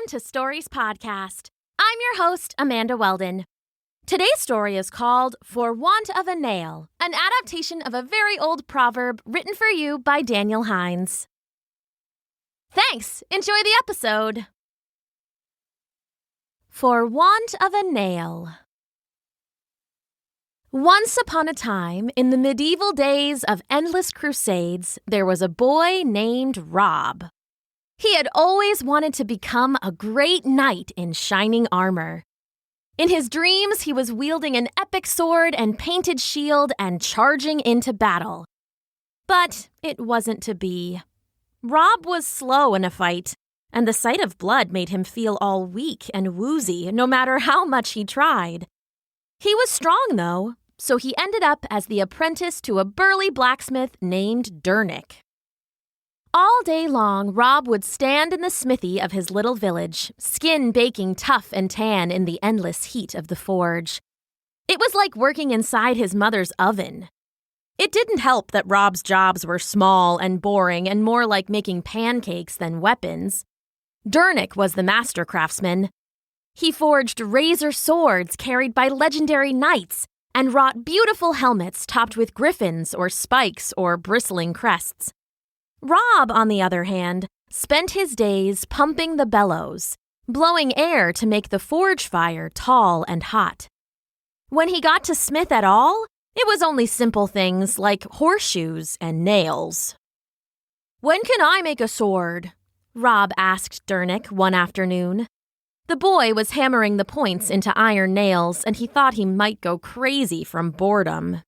to Stories Podcast. I'm your host, Amanda Weldin. Today's story is called For Want of a Nail, an adaptation of a very old proverb written for you by Daniel Hinds. Thanks! Enjoy the episode! For Want of a Nail. Once upon a time, in the medieval days of endless crusades, there was a boy named Rob. He had always wanted to become a great knight in shining armor. In his dreams, he was wielding an epic sword and painted shield and charging into battle. But it wasn't to be. Rob was slow in a fight, and the sight of blood made him feel all weak and woozy no matter how much he tried. He was strong, though, so he ended up as the apprentice to a burly blacksmith named Dernick. All day long, Rob would stand in the smithy of his little village, skin baking tough and tan in the endless heat of the forge. It was like working inside his mother's oven. It didn't help that Rob's jobs were small and boring and more like making pancakes than weapons. Dernick was the master craftsman. He forged razor swords carried by legendary knights and wrought beautiful helmets topped with griffins or spikes or bristling crests. Rob, on the other hand, spent his days pumping the bellows, blowing air to make the forge fire tall and hot. When he got to smith at all, it was only simple things like horseshoes and nails. "When can I make a sword?" Rob asked Dernick one afternoon. The boy was hammering the points into iron nails, and he thought he might go crazy from boredom.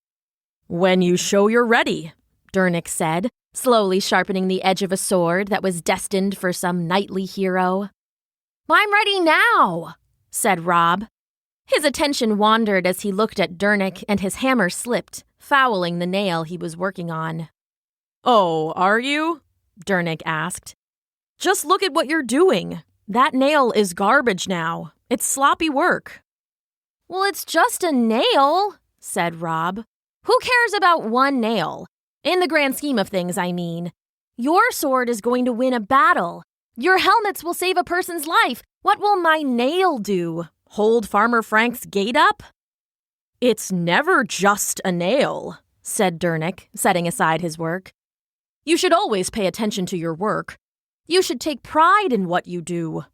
"When you show you're ready," Dernick said, slowly sharpening the edge of a sword that was destined for some knightly hero. "I'm ready now," said Rob. His attention wandered as he looked at Dernick, and his hammer slipped, fouling the nail he was working on. "Oh, are you?" Dernick asked. "Just look at what you're doing. That nail is garbage now. It's sloppy work." "Well, it's just a nail," said Rob. "Who cares about one nail? In the grand scheme of things, I mean. Your sword is going to win a battle. Your helmets will save a person's life. What will my nail do? Hold Farmer Frank's gate up?" "It's never just a nail," said Dernick, setting aside his work. "You should always pay attention to your work. You should take pride in what you do.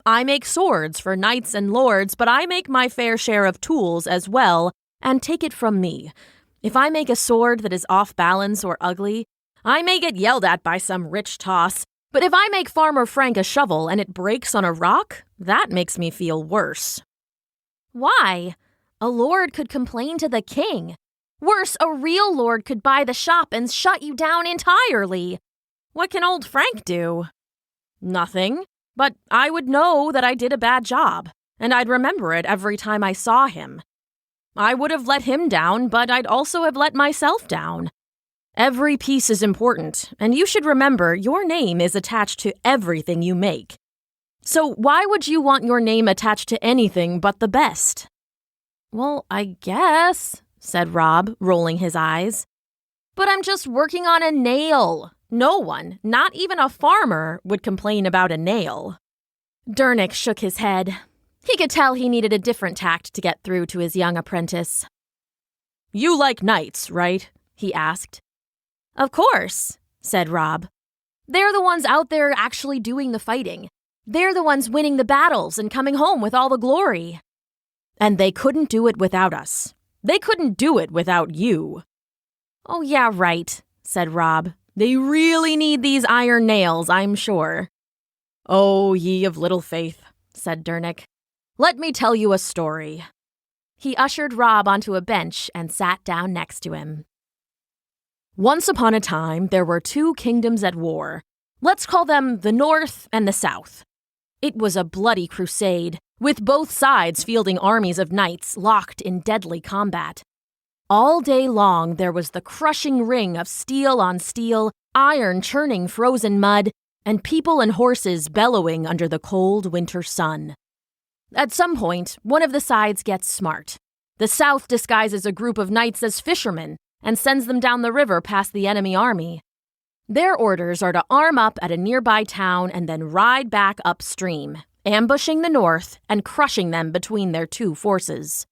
I make swords for knights and lords, but I make my fair share of tools as well, and take it from me. If I make a sword that is off balance or ugly, I may get yelled at by some rich toss, but if I make Farmer Frank a shovel and it breaks on a rock, that makes me feel worse." "Why? A lord could complain to the king. Worse, a real lord could buy the shop and shut you down entirely. What can old Frank do?" "Nothing, but I would know that I did a bad job, and I'd remember it every time I saw him. I would have let him down, but I'd also have let myself down. Every piece is important, and you should remember your name is attached to everything you make. So why would you want your name attached to anything but the best?" "Well, I guess," said Rob, rolling his eyes. "But I'm just working on a nail. No one, not even a farmer, would complain about a nail." Dernick shook his head. He could tell he needed a different tact to get through to his young apprentice. "You like knights, right?" he asked. "Of course," said Rob. "They're the ones out there actually doing the fighting. They're the ones winning the battles and coming home with all the glory." "And they couldn't do it without us. They couldn't do it without you." "Oh, yeah, right," said Rob. "They really need these iron nails, I'm sure." "Oh, ye of little faith," said Dernick. "Let me tell you a story." He ushered Rob onto a bench and sat down next to him. "Once upon a time, there were two kingdoms at war. Let's call them the North and the South. It was a bloody crusade, with both sides fielding armies of knights locked in deadly combat. All day long, there was the crushing ring of steel on steel, iron churning frozen mud, and people and horses bellowing under the cold winter sun. At some point, one of the sides gets smart. The South disguises a group of knights as fishermen and sends them down the river past the enemy army. Their orders are to arm up at a nearby town and then ride back upstream, ambushing the North and crushing them between their two forces.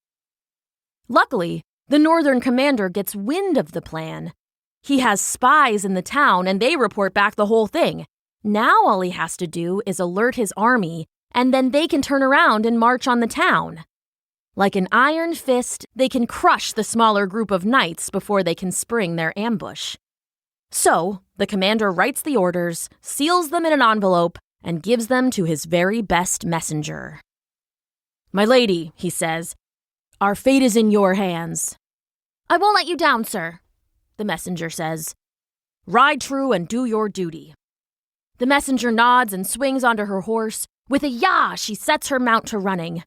Luckily, the Northern commander gets wind of the plan. He has spies in the town and they report back the whole thing. Now all he has to do is alert his army, and then they can turn around and march on the town. Like an iron fist, they can crush the smaller group of knights before they can spring their ambush. So, the commander writes the orders, seals them in an envelope, and gives them to his very best messenger. "My lady," he says, "our fate is in your hands." "I won't let you down, sir," the messenger says. "Ride true and do your duty." The messenger nods and swings onto her horse. With a yah, she sets her mount to running.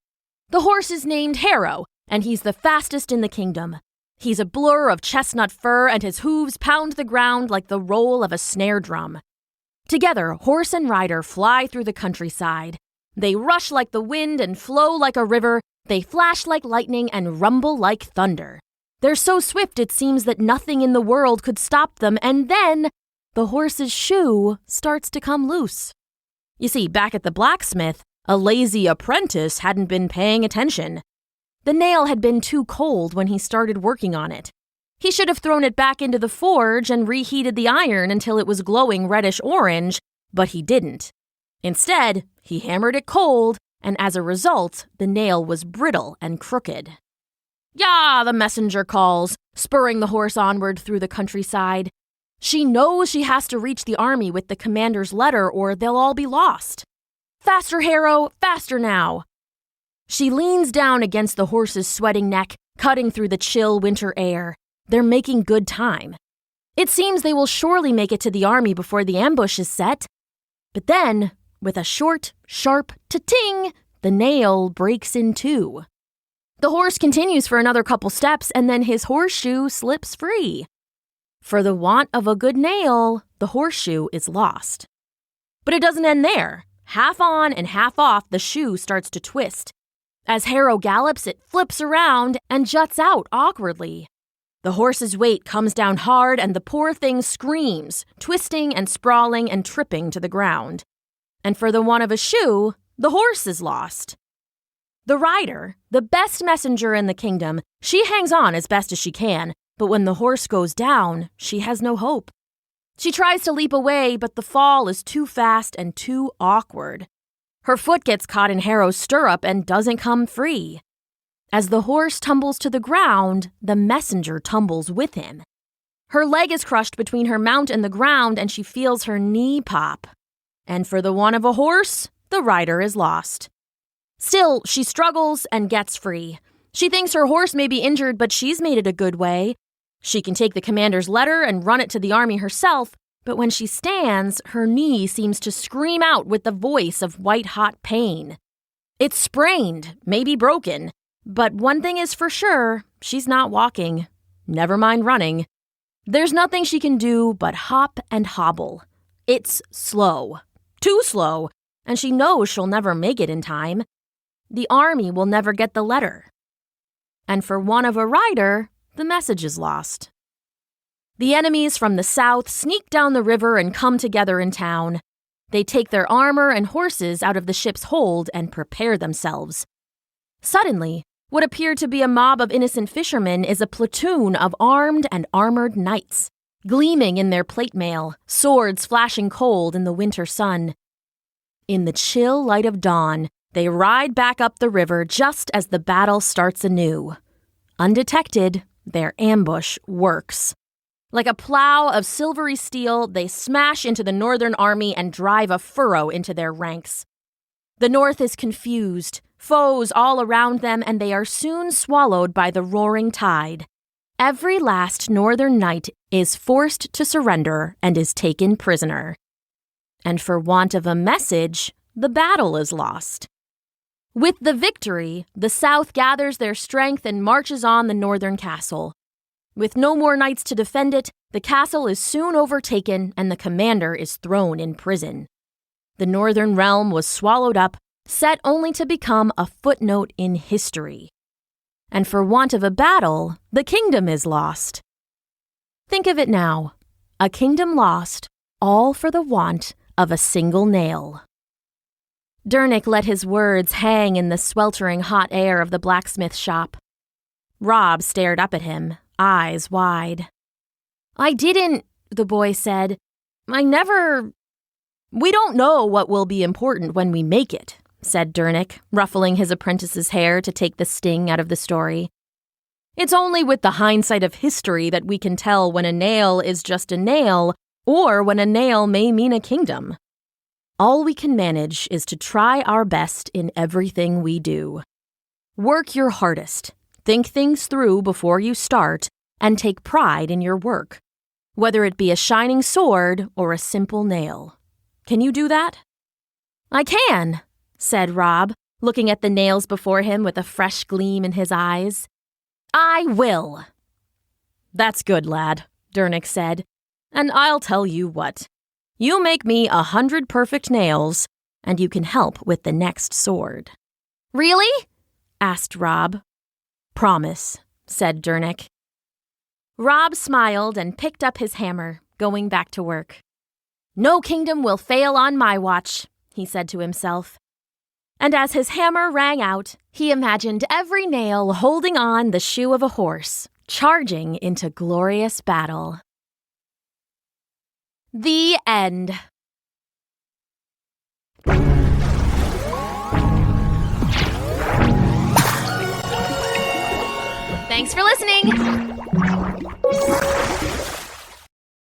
The horse is named Harrow, and he's the fastest in the kingdom. He's a blur of chestnut fur, and his hooves pound the ground like the roll of a snare drum. Together, horse and rider fly through the countryside. They rush like the wind and flow like a river. They flash like lightning and rumble like thunder. They're so swift it seems that nothing in the world could stop them, and then the horse's shoe starts to come loose. You see, back at the blacksmith, a lazy apprentice hadn't been paying attention. The nail had been too cold when he started working on it. He should have thrown it back into the forge and reheated the iron until it was glowing reddish-orange, but he didn't. Instead, he hammered it cold, and as a result, the nail was brittle and crooked. "Yah!" the messenger calls, spurring the horse onward through the countryside. She knows she has to reach the army with the commander's letter or they'll all be lost. "Faster, Harrow, faster now!" She leans down against the horse's sweating neck, cutting through the chill winter air. They're making good time. It seems they will surely make it to the army before the ambush is set. But then, with a short, sharp ta-ting, the nail breaks in two. The horse continues for another couple steps, and then his horseshoe slips free. For the want of a good nail, the horseshoe is lost. But it doesn't end there. Half on and half off, the shoe starts to twist. As Harrow gallops, it flips around and juts out awkwardly. The horse's weight comes down hard and the poor thing screams, twisting and sprawling and tripping to the ground. And for the want of a shoe, the horse is lost. The rider, the best messenger in the kingdom, she hangs on as best as she can, but when the horse goes down, she has no hope. She tries to leap away, but the fall is too fast and too awkward. Her foot gets caught in Harrow's stirrup and doesn't come free. As the horse tumbles to the ground, the messenger tumbles with him. Her leg is crushed between her mount and the ground, and she feels her knee pop. And for the want of a horse, the rider is lost. Still, she struggles and gets free. She thinks her horse may be injured, but she's made it a good way. She can take the commander's letter and run it to the army herself, but when she stands, her knee seems to scream out with the voice of white-hot pain. It's sprained, maybe broken, but one thing is for sure, she's not walking. Never mind running. There's nothing she can do but hop and hobble. It's slow. Too slow, and she knows she'll never make it in time. The army will never get the letter. And for want of a rider, the message is lost. The enemies from the south sneak down the river and come together in town. They take their armor and horses out of the ship's hold and prepare themselves. Suddenly, what appeared to be a mob of innocent fishermen is a platoon of armed and armored knights, gleaming in their plate mail, swords flashing cold in the winter sun. In the chill light of dawn, they ride back up the river just as the battle starts anew. Undetected, their ambush works. Like a plow of silvery steel, they smash into the Northern army and drive a furrow into their ranks. The North is confused, foes all around them, and they are soon swallowed by the roaring tide. Every last Northern knight is forced to surrender and is taken prisoner. And for want of a message, the battle is lost. With the victory, the South gathers their strength and marches on the Northern castle. With no more knights to defend it, the castle is soon overtaken and the commander is thrown in prison. The Northern realm was swallowed up, set only to become a footnote in history. And for want of a battle, the kingdom is lost. Think of it now, a kingdom lost, all for the want of a single nail. Dernick let his words hang in the sweltering hot air of the blacksmith shop. Rob stared up at him, eyes wide. "I didn't," the boy said. "I never—" "We don't know what will be important when we make it," said Dernick, ruffling his apprentice's hair to take the sting out of the story. "It's only with the hindsight of history that we can tell when a nail is just a nail or when a nail may mean a kingdom. All we can manage is to try our best in everything we do. Work your hardest, think things through before you start, and take pride in your work, whether it be a shining sword or a simple nail. Can you do that?" "I can," said Rob, looking at the nails before him with a fresh gleam in his eyes. "I will." "That's good, lad," Dernick said. "And I'll tell you what. You make me 100 perfect nails, and you can help with the next sword." "Really?" asked Rob. "Promise," said Dernick. Rob smiled and picked up his hammer, going back to work. "No kingdom will fail on my watch," he said to himself. And as his hammer rang out, he imagined every nail holding on the shoe of a horse, charging into glorious battle. The end. Thanks for listening.